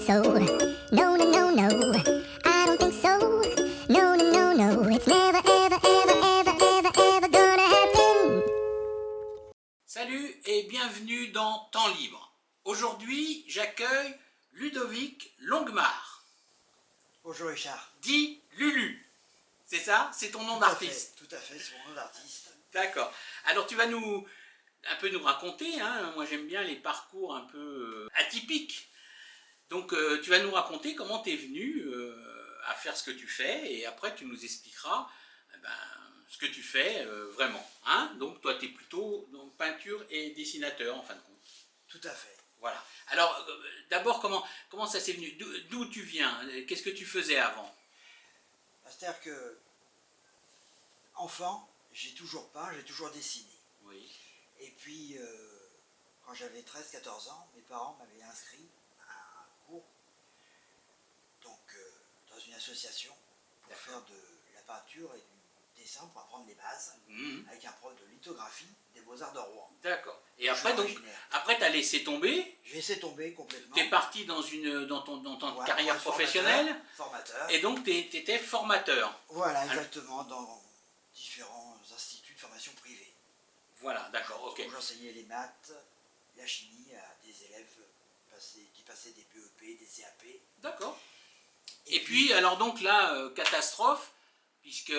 so. No, no, no, no. I don't think so. No, no, no, no. It's never, ever, ever, ever, ever, ever gonna happen. Salut et bienvenue dans Temps Libre. Aujourd'hui, j'accueille Ludovic Longuemare. Bonjour Richard. Dit Lulu. C'est ça? C'est ton nom d'artiste? Tout à fait, c'est mon nom d'artiste. D'accord. Alors tu vas nous raconter, hein, moi j'aime bien les parcours un peu atypiques. Donc tu vas nous raconter comment tu es venu à faire ce que tu fais et après tu nous expliqueras ce que tu fais vraiment. Hein. Donc toi tu es plutôt dans peinture et dessinateur en fin de compte. Tout à fait. Voilà. Alors d'abord comment ça s'est venu? D'où tu viens? Qu'est-ce que tu faisais avant? C'est-à-dire que, enfant, j'ai toujours peint, j'ai toujours dessiné. Oui. Et puis, quand j'avais 13-14 ans, mes parents m'avaient inscrit à un cours, donc dans une association, pour faire de la peinture et du dessin, pour apprendre les bases, avec un prof de lithographie des Beaux-Arts de Rouen. D'accord. Et après, donc, tu as laissé tomber? J'ai laissé tomber complètement. Tu es parti dans ton Voilà, carrière professionnelle. Formateur. Et donc, tu étais formateur. Voilà, exactement, dans différents instituts de formation privée. Voilà, d'accord, ok. Où j'enseignais les maths, la chimie à des élèves qui passaient des BEP, des CAP. D'accord. Et puis, alors donc là, catastrophe, puisque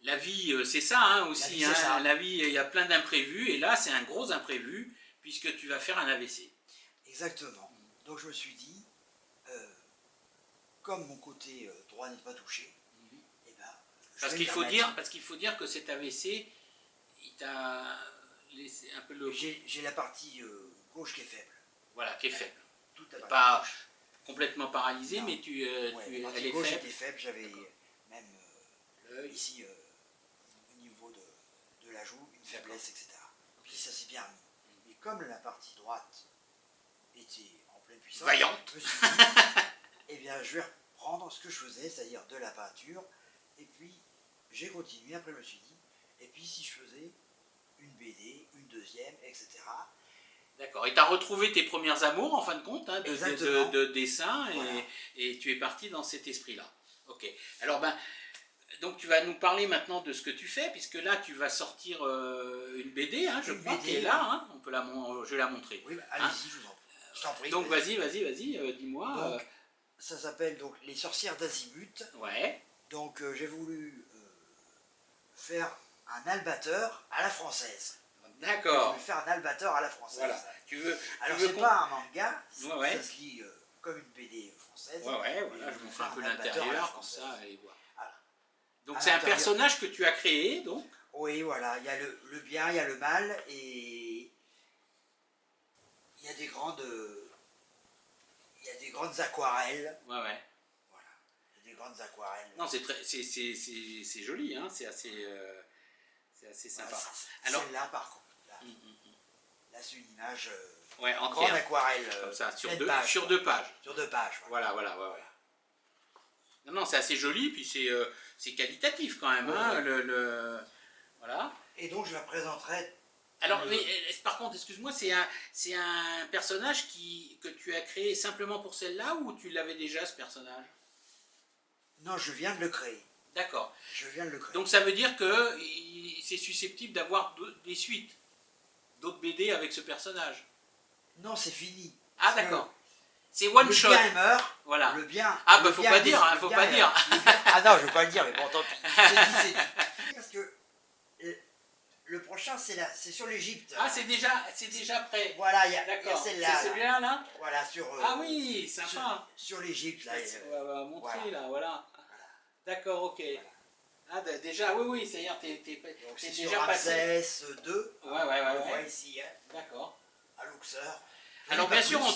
la vie, c'est ça hein, aussi. La vie, il y a plein d'imprévus, et là, c'est un gros imprévu, puisque tu vas faire un AVC. Exactement. Donc je me suis dit, comme mon côté droit n'est pas touché, eh ben, parce qu'il faut dire que cet AVC, il t'a laissé un peu le... J'ai la partie gauche qui est faible. Voilà, qui est faible. Toute la partie pas gauche. Complètement paralysé, Non. mais La partie elle est gauche faible. était faible, j'avais même ici, au niveau de la joue, une faiblesse, etc. Puis ça s'est bien mis. Mais comme la partie droite était en pleine puissance, Vaillante. je me suis dit, eh bien, je vais reprendre ce que je faisais, c'est-à-dire de la peinture. Et puis, j'ai continué, après je me suis dit, et puis si je faisais une BD, une deuxième, etc. D'accord. Et tu as retrouvé tes premières amours, en fin de compte, hein, de dessin, Voilà. et tu es parti dans cet esprit-là. Ok. Alors, donc tu vas nous parler maintenant de ce que tu fais, puisque là, tu vas sortir une BD, hein, je crois, qui est là. Hein, je vais la montrer. Oui, allez-y, je t'en prie. Donc, vas-y, dis-moi. Donc, ça s'appelle donc Les Sorcières d'Azimut. Ouais. Donc, j'ai voulu faire un albatteur à la française. D'accord. Je vais faire un albatteur à la française. Voilà. Alors, c'est pas un manga, ouais. Ça se lit comme une BD française. Ouais, voilà, je vous fais un peu l'intérieur, comme ça, et voilà. Voilà. Donc, c'est un personnage que tu as créé, donc. Oui, voilà, il y a le bien, il y a le mal, et il y a des grandes aquarelles. Ouais. Voilà, il y a des grandes aquarelles. Non, c'est joli, hein, c'est assez sympa. Voilà, alors, celle-là, par contre, là c'est une image ouais, en entière, grande aquarelle. comme ça, sur deux pages. Sur deux pages. Voilà. Non, c'est assez joli, puis c'est qualitatif quand même. Hein, voilà. Et donc je la présenterai. Alors, mais, par contre, excuse-moi, c'est un personnage que tu as créé simplement pour celle-là, ou tu l'avais déjà, ce personnage? Non, je viens de le créer. D'accord. Je viens de le créer. Donc ça veut dire que c'est susceptible d'avoir des suites, d'autres BD avec ce personnage. Non, c'est fini. Ah d'accord. C'est one shot. Le bien meurt. Voilà. Le bien. Ah bah faut pas dire, hein, faut pas dire. Ah non, je veux pas le dire, mais bon, tant pis. C'est dit. Parce que le prochain, c'est sur l'Égypte. Ah c'est déjà prêt. Voilà, il y a celle-là. C'est celui-là là. Voilà, sur. Ah oui, sympa. Sur l'Égypte là. On va montrer là, voilà. D'accord, ok. Voilà. Ah déjà, oui, c'est-à-dire t'es déjà passé. Ramsès II. Ouais. On voit ici, hein. D'accord. À Luxor. Alors bien sûr, on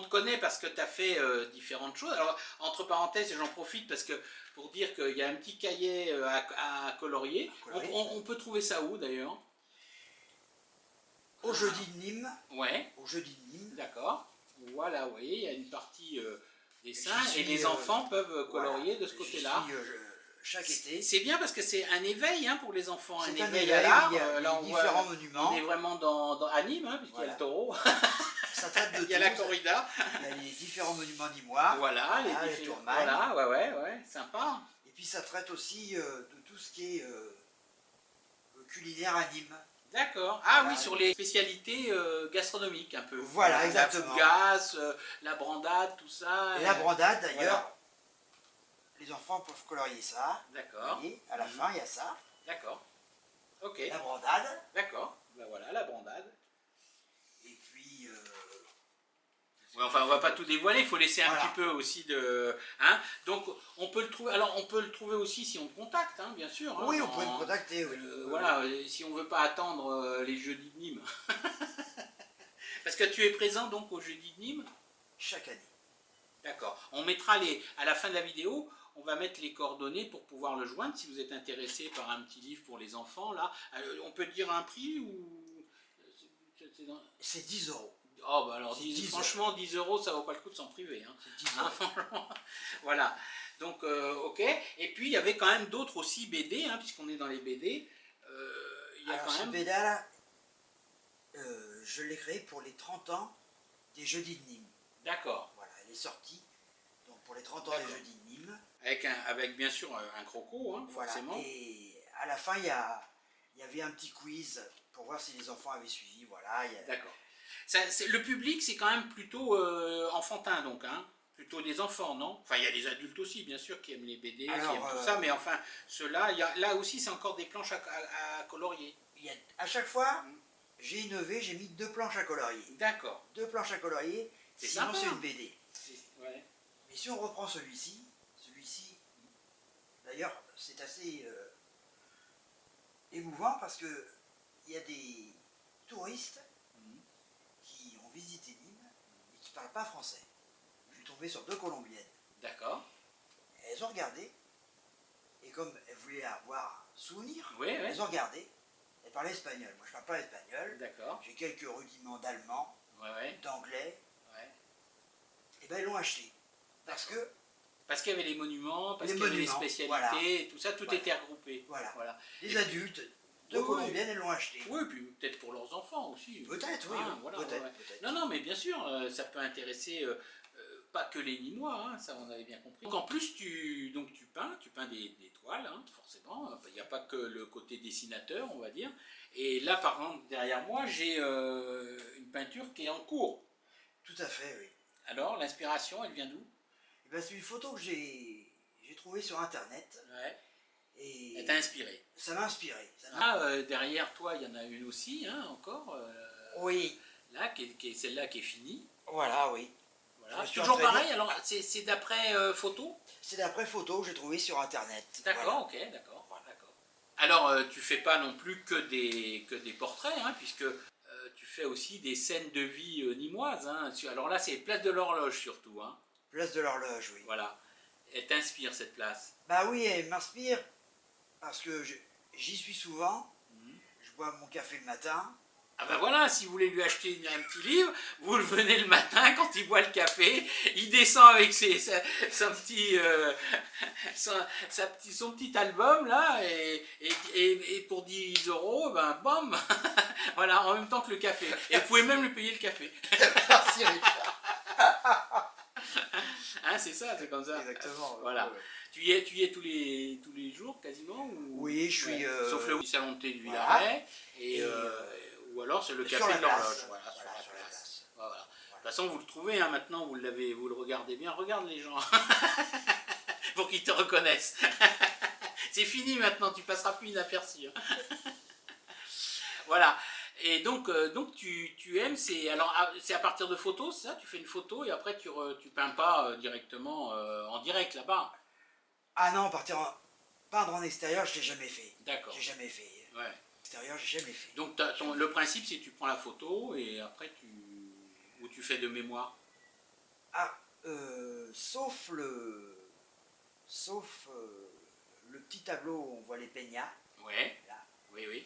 te connaît parce que tu as fait différentes choses. Alors entre parenthèses, j'en profite parce que pour dire qu'il y a un petit cahier à colorier. On peut trouver ça où d'ailleurs? Au jeudi de Nîmes. Ouais. Au jeudi de Nîmes. D'accord. Voilà, vous voyez, il y a une partie dessin et les enfants peuvent colorier de ce côté-là. Chaque été. C'est bien parce que c'est un éveil hein, pour les enfants, un éveil à à l'art. Il y a là, différents monuments. On est vraiment à Nîmes, hein, puisqu'il y a le taureau. ça traite de Il y a la tout. corrida. Il y a les différents monuments nîmois. Voilà, les différents- tourmailles. Voilà, ouais, sympa. Et puis ça traite aussi de tout ce qui est culinaire à Nîmes. D'accord. Ah Voilà. oui, sur les spécialités gastronomiques un peu. Voilà, exactement. La fougasse, la brandade, tout ça. Et la brandade, d'ailleurs, Voilà. les enfants peuvent colorier ça. D'accord. Vous voyez, à la fin, il y a ça. D'accord. Ok. La brandade. D'accord. Ben voilà, la brandade. Et puis... Ouais, enfin, on va pas tout dévoiler, il faut laisser un Voilà. petit peu aussi de... Hein. Donc, on peut le trouver... Alors, on peut le trouver aussi si on te contacte, hein, bien sûr. Hein, oui, on peut me contacter. Oui. Voilà, si on veut pas attendre les jeudis de Nîmes. Parce que tu es présent donc au jeudi de Nîmes. Chaque année. D'accord. On mettra à la fin de la vidéo, on va mettre les coordonnées pour pouvoir le joindre. Si vous êtes intéressé par un petit livre pour les enfants, là, on peut dire un prix ou... C'est 10 €. Oh, bah alors, C'est 10 franchement, 10 €, ça vaut pas le coup de s'en priver. Hein. C'est 10 Hein, €. franchement. Voilà. Donc, ok. Et puis, il y avait quand même d'autres aussi BD, hein, puisqu'on est dans les BD. Il y a Alors, quand ce même... BD-là, je l'ai créé pour les 30 ans des Jeudis de Nîmes. D'accord. Voilà, elle est sortie. Donc pour les 30 ans des D'accord. Jeudis de Nîmes. Avec bien sûr un croco, hein, Voilà. forcément. Et à la fin, il y avait un petit quiz pour voir si les enfants avaient suivi. Voilà. D'accord. Le public, c'est quand même plutôt enfantin, donc, hein. Plutôt des enfants, non? Enfin, il y a des adultes aussi, bien sûr, qui aiment les BD, Alors, qui aiment tout ça, mais enfin, ceux-là, là aussi, c'est encore des planches à colorier. À chaque fois, j'ai innové, j'ai mis 2 planches à colorier. D'accord. 2 planches à colorier, C'est sinon sympa. c'est une BD. Ouais. Mais si on reprend celui-ci, d'ailleurs, c'est assez émouvant parce que il y a des touristes qui ont visité Nîmes et qui ne parlent pas français. Je suis tombé sur 2 Colombiennes. D'accord. Elles ont regardé, et comme elles voulaient avoir souvenir, Oui, oui. elles ont regardé, elles parlaient espagnol. Moi je ne parle pas espagnol, D'accord. j'ai quelques rudiments d'allemand, Ouais. d'anglais, Ouais. et ben elles l'ont acheté. Parce que, Parce qu'il y avait les monuments, parce Les qu'il y avait les monuments, spécialités, voilà. et tout ça, tout Voilà. était regroupé. voilà, les adultes, 2 Oui, Colombiennes, elles l'ont acheté. Oui, puis peut-être pour leurs enfants aussi. Peut-être, oui, Ah, oui, voilà, peut-être, ouais. peut-être. Non, mais bien sûr, ça peut intéresser pas que les Nîmois, hein, ça on avait bien compris. Donc en plus, tu peins des toiles, hein, forcément. Il n'y a pas que le côté dessinateur, on va dire. Et là, par exemple, derrière moi, j'ai une peinture qui est en cours. Tout à fait, oui. Alors, l'inspiration, elle vient d'où? Eh ben, c'est une photo que j'ai trouvée sur Internet, Ouais. et Elle t'a inspiré. ça m'a inspiré. Ah, derrière toi, il y en a une aussi, hein, encore. Oui, Là, qui est celle-là qui est finie. voilà, oui. Voilà. Je me suis Toujours entraîné. pareil, alors c'est d'après photo? C'est d'après photo que j'ai trouvée sur Internet. D'accord, ok, d'accord. D'accord. Alors, tu fais pas non plus que des portraits, hein, puisque tu fais aussi des scènes de vie nîmoises. Hein. Alors là, c'est Place de l'Horloge surtout. Hein. Place de l'Horloge, oui. Voilà. Elle t'inspire cette place. Bah oui, elle m'inspire parce que j'y suis souvent. Mhm. Je bois mon café le matin. Ah ben voilà, si vous voulez lui acheter un petit livre, vous le venez le matin quand il boit le café, il descend avec son petit album là, et pour 10 €, ben bam, voilà, en même temps que le café. Et vous pouvez même lui payer le café. Merci Richard. Hein, c'est ça, c'est comme ça. Exactement. Voilà. Ouais. Tu y es tous les jours quasiment ou... Oui, je suis. Sauf le salon de thé du voilà. Villaret, Et, ou alors c'est le sur café la de l'horloge. place. Voilà, Voilà, sur la place. Voilà. Voilà. De toute façon, vous le trouvez, hein, maintenant, vous le regardez bien. Regarde les gens, pour qu'ils te reconnaissent. C'est fini maintenant, tu passeras plus inaperçu. Hein. Voilà. Et donc tu aimes, c'est à partir de photos, c'est ça? Tu fais une photo et après tu peins pas directement en direct là-bas. Ah non, peindre en extérieur, je l'ai jamais fait. D'accord. J'ai jamais fait. Ouais. Extérieur, j'ai jamais fait. Donc le principe, c'est que tu prends la photo et après tu fais de mémoire. Ah, sauf le petit tableau où on voit les peignats. Ouais. Là. Oui, oui.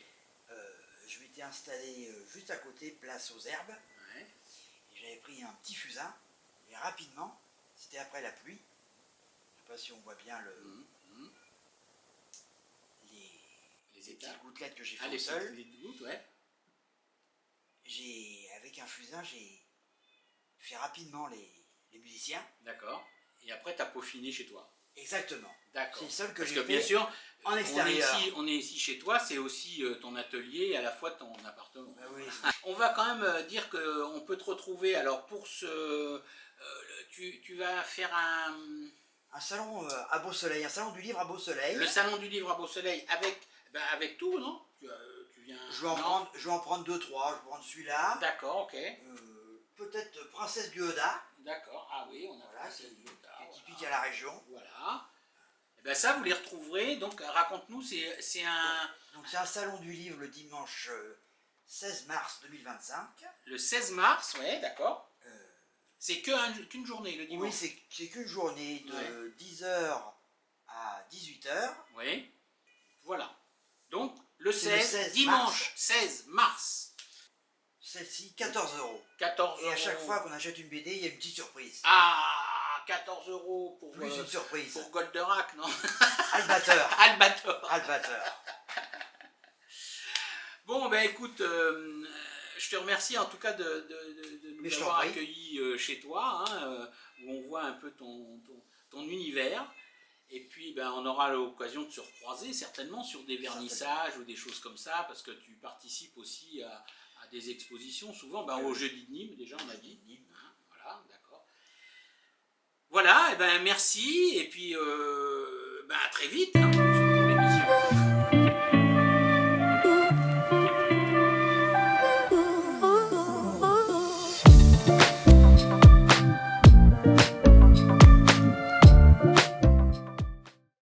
Je m'étais installé juste à côté, place aux herbes. Ouais. Et j'avais pris un petit fusain. Et rapidement, c'était après la pluie. Je sais pas si on voit bien les Les étapes. petites gouttelettes que j'ai Ah, fait les au sol. petites gouttes, ouais. Avec un fusain, j'ai fait rapidement les musiciens. D'accord. Et après, tu as peaufiné chez toi. Exactement. D'accord. C'est le seul que Parce j'ai que fait bien sûr, en extérieur. on est ici chez toi, c'est aussi ton atelier et à la fois ton appartement. Ah oui. On va quand même dire qu'on peut te retrouver, alors pour tu vas faire Un salon à Beau Soleil, un salon du livre à Beau Soleil. le salon du livre à Beau Soleil avec tout, non? Tu viens... Je vais en prendre 2-3, je vais prendre celui-là. D'accord, ok. Peut-être Princesse du Oda, D'accord, ah oui, on a voilà, fait qui celle-là, est typique à la région. Voilà. Et ben ça, vous les retrouverez, donc raconte-nous, c'est un... Donc c'est un salon du livre le dimanche 16 mars 2025. Le 16 mars, ouais, d'accord. C'est qu'une journée, le dimanche. Oui, c'est qu'une journée de Ouais. 10h à 18h. Oui, voilà. Donc, le C'est le 16, 16 dimanche 16 mars, Celle-ci, 14 €. 14 Et à chaque euros. fois qu'on achète une BD, il y a une petite surprise. Ah, 14 euros pour Plus une surprise. pour Goldorak, non? Albator. Albator. Albator. Bon, ben écoute, je te remercie en tout cas de Mais nous je t'en avoir prie. accueillis chez toi, hein, où on voit un peu ton univers. Et puis, ben, on aura l'occasion de se recroiser certainement sur des vernissages ou des choses comme ça, parce que tu participes aussi à des expositions, souvent au Jeudi de Nîmes, déjà on a dit. Hein, voilà, d'accord. Voilà, et ben merci, et puis à très vite hein, sur l'émission.